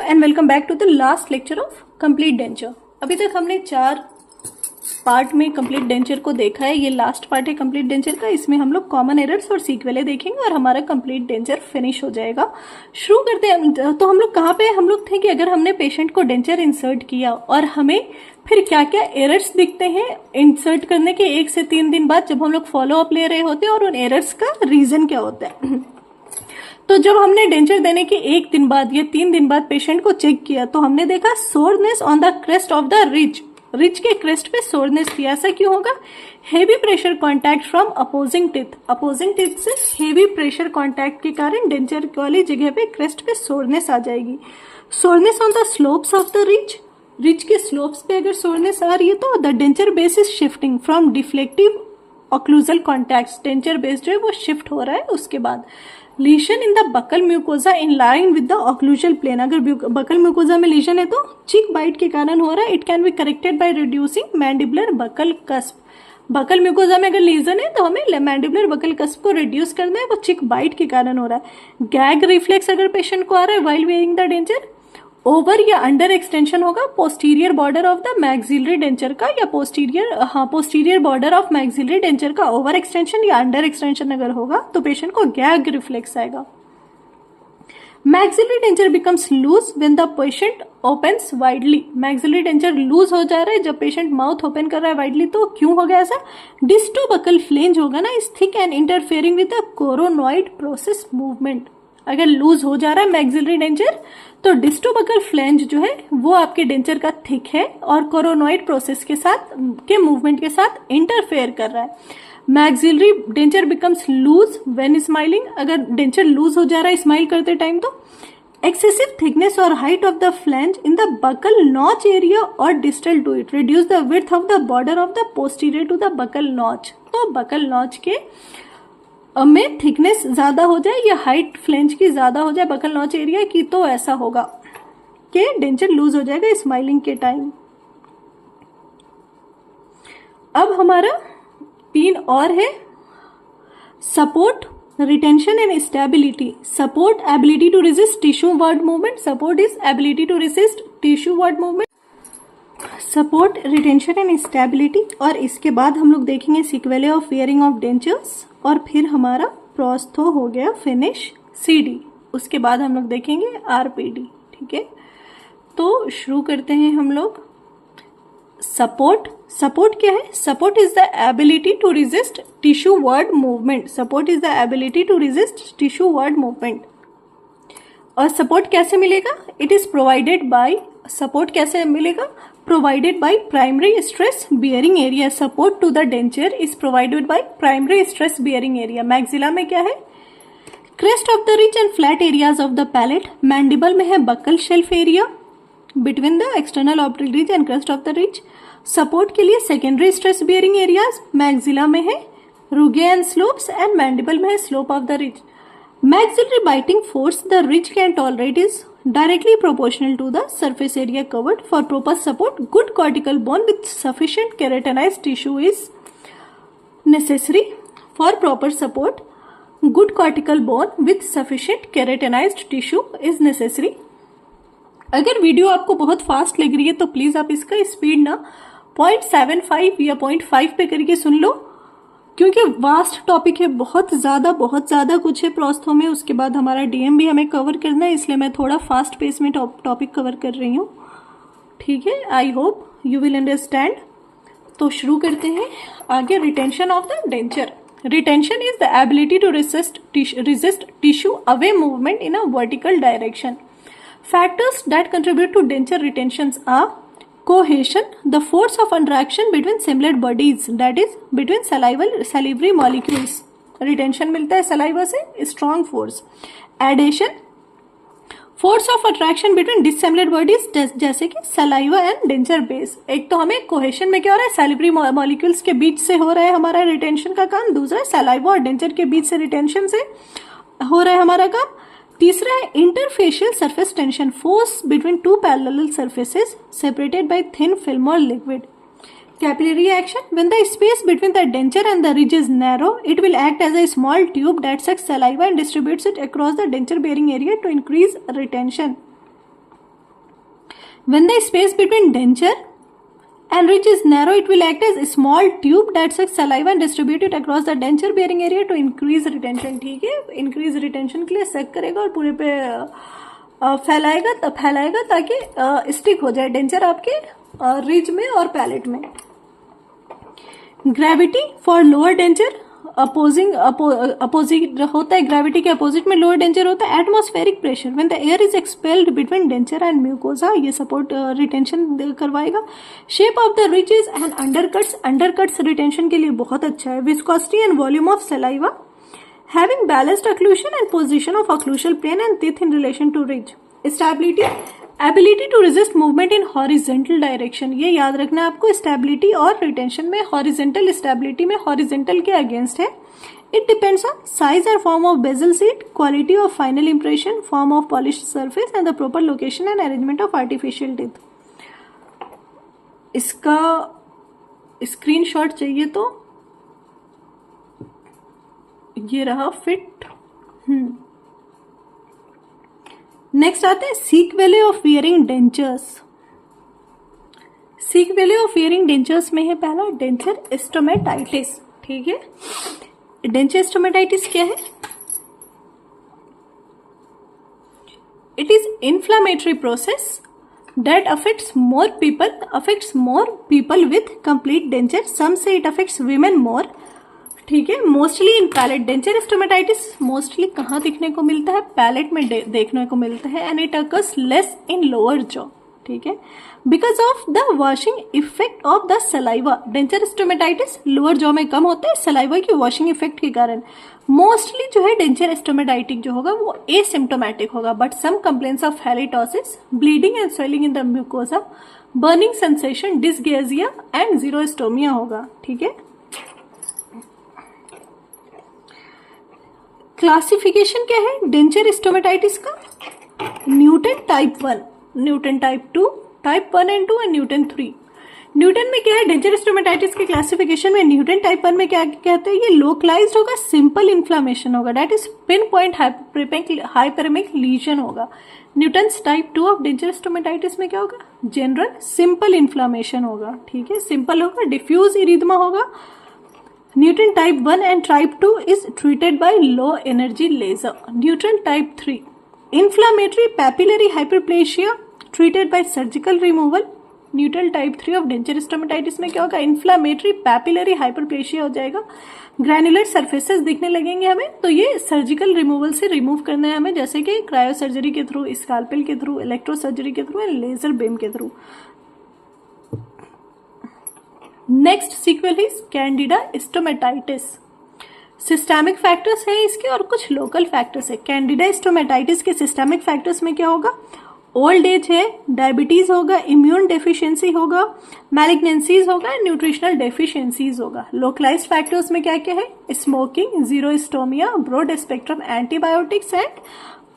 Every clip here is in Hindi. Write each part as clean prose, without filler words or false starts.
And welcome back to the last lecture of complete denture. अभी तक हमने 4 पार्ट में कंप्लीट डेंचर को देखा है। ये लास्ट पार्ट है कंप्लीट डेंचर का। इसमें हम लोग कॉमन एरर्स और सीक्वेलें देखेंगे और हमारा कंप्लीट डेंचर फिनिश हो जाएगा। शुरू करते हैं। तो हम लोग कहाँ पे हम लोग थे कि अगर हमने पेशेंट को डेंचर इंसर्ट किया और हमें फिर क्या क्या एरर्स दिखते हैं इंसर्ट करने के 1 से 3 दिन बाद, जब हम लोग फॉलो अप ले रहे होते हैं, और उन एरर्स का रीजन क्या होता है। तो जब हमने डेंचर देने के 1 दिन बाद या 3 दिन बाद पेशेंट को चेक किया तो हमने देखा soreness on the crest of the ridge के क्रेस्ट पे सोरनेस थी। ऐसा क्यों होगा? Heavy pressure contact from opposing teeth से हेवी प्रेशर कांटेक्ट के कारण डेंचर वाली जगह पे क्रेस्ट पे सोरनेस आ जाएगी। Soreness on the slopes of the ridge के स्लोप्स पे अगर सोरनेस आ रही है तो the denture base is shifting from deflective occlusal contact. Denture base जो है वो शिफ्ट हो रहा है। उसके बाद lesion in the buccal mucosa in line with the occlusal plane. अगर बकल म्यूकोजा में लीशन है तो चिक बाइट के कारण हो रहा है। It can be corrected by reducing mandibular buccal cusp. Buccal mucosa में अगर लीजन है तो हमें मैंडिबुलर बकल कस्प को रिड्यूस करना है, वो चिक बाइट के कारण हो रहा है। गैग रिफ्लेक्स अगर पेशेंट को आ रहा है while wearing the denture, over या अंडर एक्सटेंशन होगा posterior border of the maxillary denture का, या posterior border of maxillary denture का ओवर एक्सटेंशन या अंडर एक्सटेंशन अगर होगा तो पेशेंट को गैग रिफ्लेक्स आएगा। Maxillary denture becomes loose when the patient opens widely. Maxillary denture loose हो जा रहा है जब पेशेंट माउथ ओपन कर रहा है वाइडली। तो क्यों हो गया ऐसा? डिस्टोबकल फ्लेंज होगा ना, is thick and interfering with the coronoid process movement. अगर लूज हो जा रहा है मैक्सिलरी डेंचर तो डिस्टोबकल फ्लेंज जो है वो आपके डेंचर का थिक है और कोरोनॉइड प्रोसेस के मूवमेंट के साथ इंटरफेयर कर रहा है। Maxillary denture becomes loose when smiling. अगर डेंचर लूज हो जा रहा है स्माइल करते टाइम तो excessive thickness or height of the flange in the buccal notch area or distal to it reduce the width of the border of the posterior to the buccal notch। तो buccal notch के में थिकनेस ज्यादा हो जाए या हाइट फ्लेंज की ज्यादा हो जाए बकल नॉच एरिया की, तो ऐसा होगा कि डेंचर लूज हो जाएगा स्माइलिंग के टाइम। अब हमारा 3 और है, support, retention and stability. Support ability to resist tissue ward movement. Support is ability to resist tissue ward movement. Support, retention and stability. और इसके बाद हम लोग देखेंगे sequelae of wearing of dentures, और फिर हमारा प्रोस्थो हो गया फिनिश सीडी। उसके बाद हम लोग देखेंगे आरपीडी। ठीक है, तो शुरू करते हैं हम लोग। सपोर्ट क्या है? Support is the ability to resist tissue ward movement. Support is the ability to resist tissue ward movement. और सपोर्ट कैसे मिलेगा? It is provided by, support कैसे मिलेगा? Provided by primary stress bearing area। Support to the denture is provided by primary stress bearing area। maxilla में क्या है? Crest of the ridge and flat areas of the palate। mandible में है buccal shelf area between the external optic ridge and crest of the ridge। support के लिए secondary stress bearing areas maxilla में है rugae and slopes and mandible में है slope of the ridge। maxillary biting force the ridge can tolerate is directly proportional to the surface area covered। for proper support good cortical bone with sufficient keratinized tissue is necessary। for proper support good cortical bone with sufficient keratinized tissue is necessary। अगर वीडियो आपको बहुत फास्ट लग रही है तो प्लीज आप इसका स्पीड ना 0.75 या 0.5 पे करके सुन लो, क्योंकि वास्ट टॉपिक है, बहुत ज्यादा कुछ है प्रोस्थो में। उसके बाद हमारा डीएम भी हमें कवर करना है, इसलिए मैं थोड़ा फास्ट पेस में टॉपिक कवर कर रही हूँ। ठीक है, I hope you will understand. तो शुरू करते हैं आगे। Retention of the denture. Retention is the ability to resist tissue away movement in a vertical direction. Factors that contribute to denture retentions are cohesion, the force of interaction between similar bodies, that is between salivary molecules। retention मिलता है saliva से, strong force। adhesion, force of attraction between dissimilar bodies जैसे कि saliva and denture base। एक तो हमें cohesion में क्या हो रहा है, salivary molecules के बीच से हो रहा है हमारा retention का काम। दूसरा saliva और denture के बीच से retention से हो रहा है हमारा काम। तीसरा है interfacial surface tension, force between 2 parallel surfaces separated by thin film और liquid. Capillary action, when the space between the denture and the ridge is narrow it will act as a small tube that sucks saliva and distributes it across the denture bearing area to increase retention. When the space between denture and ridge is narrow, it will act as a small tube that sucks saliva and distribute it across the denture bearing area to increase retention. ठीक है, increase retention के लिए सक करेगा और पूरे पे फैलाएगा ताकि स्टिक हो जाए डेंचर आपके रिज में और पैलेट में. Gravity for lower denture opposite होता है, ग्रेविटी के अपोजिट में लोअर डेंचर होता है. Atmospheric pressure when the air is expelled between denture and mucosa, ये सपोर्ट रिटेंशन करवाएगा. Shape of the ridges and undercuts retention के लिए बहुत अच्छा है. Viscosity and volume of saliva having balanced occlusion and position of occlusal plane and teeth in relation to ridge. Stability, ability to resist movement in horizontal direction. ये याद रखना है आपको. स्टेबिलिटी और रिटेंशन में हॉरिजेंटल स्टेबिलिटी में हॉरिजेंटल के अगेंस्ट है. It depends on size and form of basal seat, quality of final impression, form of polished surface and the proper location and arrangement of artificial teeth. इसका स्क्रीनशॉट चाहिए तो ये रहा फिट. नेक्स्ट आते हैं sequelae of wearing dentures. Sequelae of wearing dentures में है पहला डेंचर स्टोमेटाइटिस. ठीक है, डेंचर स्टोमेटाइटिस क्या है? It is inflammatory process that affects more people with complete denture. Some say it affects women more. ठीक है, mostly in palate. Denture stomatitis mostly कहाँ दिखने को मिलता है? पैलेट में देखने को मिलता है. And it occurs less in lower jaw. ठीक है, because of the washing effect of the saliva. Denture stomatitis lower jaw में कम होता है सलाइवा की वॉशिंग इफेक्ट के कारण. मोस्टली जो है डेंचर स्टोमेटाइटिक जो होगा वो एसिम्टोमेटिक होगा, but some complaints of halitosis, bleeding and swelling in the mucosa, burning sensation, dysgeusia and xerostomia होगा. ठीक है, क्लासिफिकेशन क्या है डेंचर स्टोमेटाइटिस का? Newton type 1, Newton type 2, type 1 and 2 and Newton 3. Newton में क्या है? डेंचर स्टोमेटाइटिस के क्लासिफिकेशन में न्यूटन टाइप 1 में क्या कहते हैं? ये लोकलाइज्ड होगा, सिंपल इन्फ्लामेशन होगा, that is pinpoint hyperaemic legion होगा. Newton type 2 of denture stomatitis में क्या होगा? जनरल सिंपल इन्फ्लामेशन होगा. ठीक है, सिंपल होगा, डिफ्यूज इरिदमा होगा. Newton type 1 and type 2 is treated by low energy laser. Newton type 3, inflammatory papillary hyperplasia treated by surgical removal. Newton type 3 of denture stomatitis में क्या होगा? inflammatory papillary hyperplasia हो जाएगा. ग्रैनुलर सर्फेसेस दिखने लगेंगे हमें, तो ये सर्जिकल रिमूवल से रिमूव करना है हमें, जैसे कि क्रायो सर्जरी के थ्रू, स्काल्पेल के थ्रू, इलेक्ट्रो सर्जरी के थ्रू एंड लेजर बीम के through. Next sequel is candida stomatitis. Systemic factors हैं इसके और कुछ लोकल फैक्टर्स है. कैंडिडा स्टोमेटाइटिस के सिस्टेमिक फैक्टर्स में क्या होगा? ओल्ड एज है, डायबिटीज होगा, इम्यून डेफिशिएंसी होगा, मैलिग्नेंसीज होगा, न्यूट्रिशनल डेफिशिएंसीज होगा. लोकलाइज्ड फैक्टर्स में क्या क्या है? Smoking, xerostomia, broad spectrum antibiotics and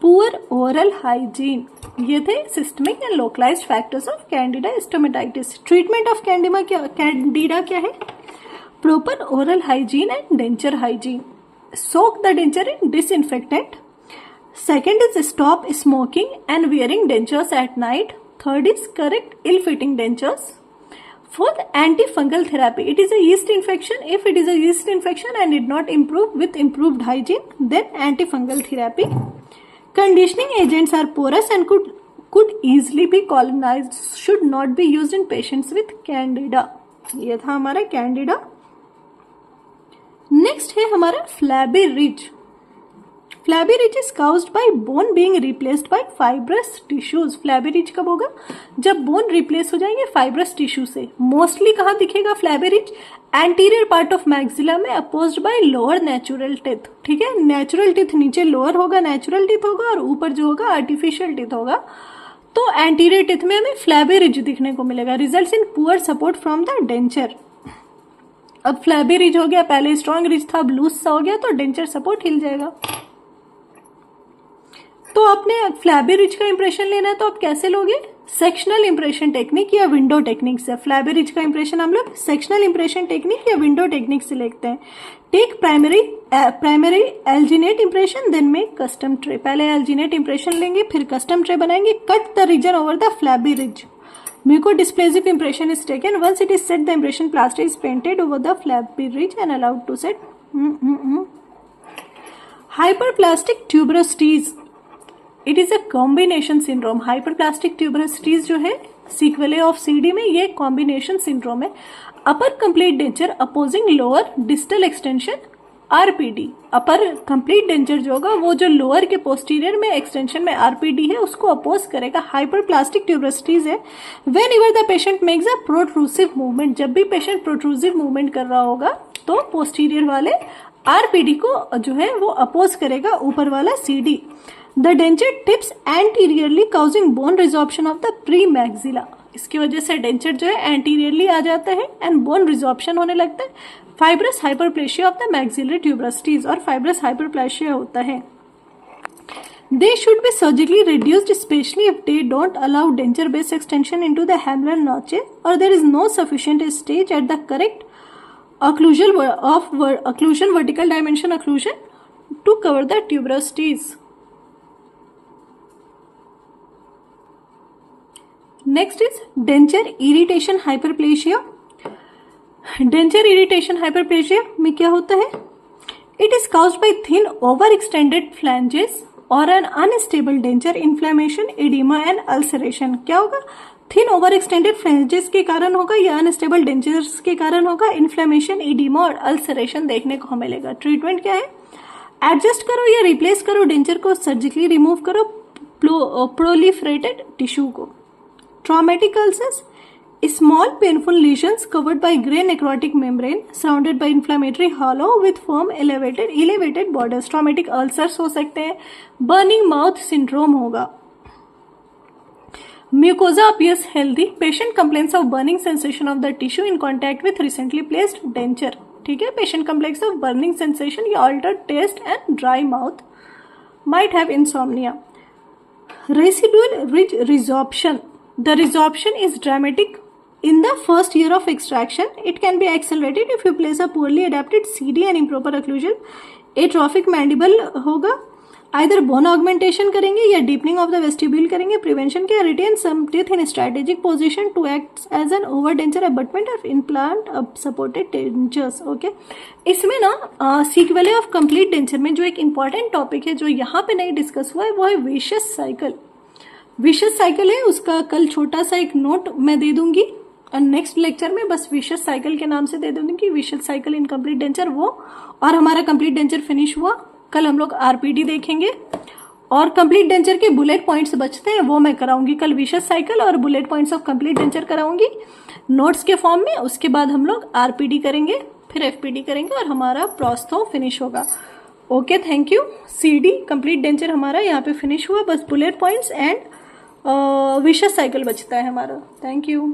poor oral hygiene. ये थे systemic and localised factors of Candida stomatitis. Treatment of Candida क्या है? Proper oral hygiene and denture hygiene. Soak the denture in disinfectant. Second is stop smoking and wearing dentures at night. Third is correct ill-fitting dentures. Fourth, antifungal therapy. It is a yeast infection. If it is a yeast infection and did not improve with improved hygiene, then antifungal therapy. Conditioning agents are porous and could easily be colonized. Should not be used in patients with candida. ये था हमारा candida. Next है हमारा flabby ridge. Flabby ridge is caused bye bone being replaced by fibrous tissues. Flabby ridge कब होगा? जब बोन रिप्लेस हो जाएंगे फाइब्रस टिश्यू से. मोस्टली कहाँ दिखेगा flabby ridge? Anterior part of maxilla में, opposed by lower natural teeth. ठीक है, नेचुरल टीथ नीचे लोअर होगा, नेचुरल टीथ होगा, और ऊपर जो होगा आर्टिफिशियल टीथ होगा. तो एंटीरियर टीथ में हमें फ्लैबी रिज दिखने को मिलेगा. Results in poor support from the denture. अब फ्लैबी रिज हो गया, पहले स्ट्रॉन्ग रिज था, अब लूज सा हो गया, तो डेंचर सपोर्ट हिल जाएगा. तो आपने फ्लैबी रिज का इंप्रेशन लेना है तो आप कैसे लोगे? सेक्शनल इंप्रेशन टेक्निक या विंडो टेक्निक से. फ्लैबी रिज का इंप्रेशन हम लोग सेक्शनल इंप्रेशन टेक्निक या विंडो टेक्निक से लेते हैं. Take primary alginate impression, then make custom tray. पहले एल्जिनेट इंप्रेशन लेंगे, फिर कस्टम ट्रे बनाएंगे. Cut the region over the flabby ridge. Mucodysplasive impression is taken. Once it is set, the impression plaster is painted over the flabby ridge and allowed to set. Hyperplastic tuberosities. It is a combination syndrome. Hyperplastic tuberosities जो है sequelae of CD में ये combination syndrome है. Upper complete denture opposing lower distal extension RPD. अपर कंप्लीट डेंचर जो होगा वो जो लोअर के पोस्टीरियर में एक्सटेंशन में RPD है उसको अपोज करेगा. हाइपरप्लास्टिक ट्यूबरोसिटीज है whenever the patient makes a protrusive movement. जब भी पेशेंट प्रोट्रूसिव मूवमेंट कर रहा होगा तो पोस्टीरियर वाले RPD को जो है वो अपोज करेगा ऊपर वाला CD. The denture tips anteriorly causing bone resorption of the pre maxilla. इसकी वजह से डेंचर जो है एंटीरियरली आ जाता है एंड बोन रिजॉर्प्शन होने लगता है. Fibrous hyperplasia of the maxillary tuberosities और फाइब्रस हाइपरप्लेशिया होता है. They should be surgically reduced specially if they don't allow denture based extension into the hamular notches और there is no sufficient stage at the correct occlusion vertical dimension occlusion to cover the tuberosities. Next is denture irritation hyperplasia. Denture irritation hyperplasia में क्या होता है? It is caused by thin overextended flanges or an unstable denture, inflammation, edema and ulceration. क्या होगा? थिन ओवर एक्सटेंडेड फ्लेंजेस के कारण होगा या अनस्टेबल डेंचर्स के कारण होगा. इन्फ्लेमेशन, इडीमा और अल्सरेशन देखने को मिलेगा. ट्रीटमेंट क्या है? एडजस्ट करो या रिप्लेस करो डेंचर को, सर्जिकली रिमूव करो प्रोलिफरेटेड टिश्यू को. Traumatic ulcers, small painful lesions covered by grey necrotic membrane surrounded by inflammatory hollow with firm elevated borders. Traumatic ulcers हो सकते हैं. बर्निंग माउथ सिंड्रोम होगा. Mucosa appears healthy. Patient complains of burning sensation of the tissue in contact with recently placed denture. ठीक है, patient complains of burning sensation या altered taste and dry mouth. Might have insomnia. Residual ridge resorption. The resorption is dramatic in the first year of extraction. It can be accelerated if you place a poorly adapted CD and improper occlusion. Atrophic mandible होगा. आइदर बोन ऑगमेंटेशन करेंगे या डीपनिंग ऑफ द वेस्टिब्यूल करेंगे. प्रिवेंशन क्या? Retain some teeth in strategic position to act as an over denture abutment of implant supported dentures. Okay, इसमें ना सीक्वेले ऑफ कंप्लीट डेंचर में जो एक इंपॉर्टेंट टॉपिक है जो यहाँ पे नहीं डिस्कस हुआ है वो है विशियस साइकिल. विशियस साइकिल है, उसका कल छोटा सा एक नोट मैं दे दूंगी और नेक्स्ट लेक्चर में बस विशियस साइकिल के नाम से दे दूंगी. Vicious cycle in complete denture वो, और हमारा कंप्लीट डेंचर फिनिश हुआ. कल हम लोग आरपीडी देखेंगे और कंप्लीट डेंचर के बुलेट पॉइंट्स बचते हैं वो मैं कराऊंगी कल. विशियस साइकिल और bullet points of complete denture कराऊंगी नोट्स के फॉर्म में. उसके बाद हम लोग आरपीडी करेंगे, फिर एफपीडी करेंगे और हमारा प्रोस्थो फिनिश होगा. Okay, thank you. CD complete denture हमारा यहाँ पे फिनिश हुआ. बस bullet points and vicious cycle बचता है हमारा. Thank you.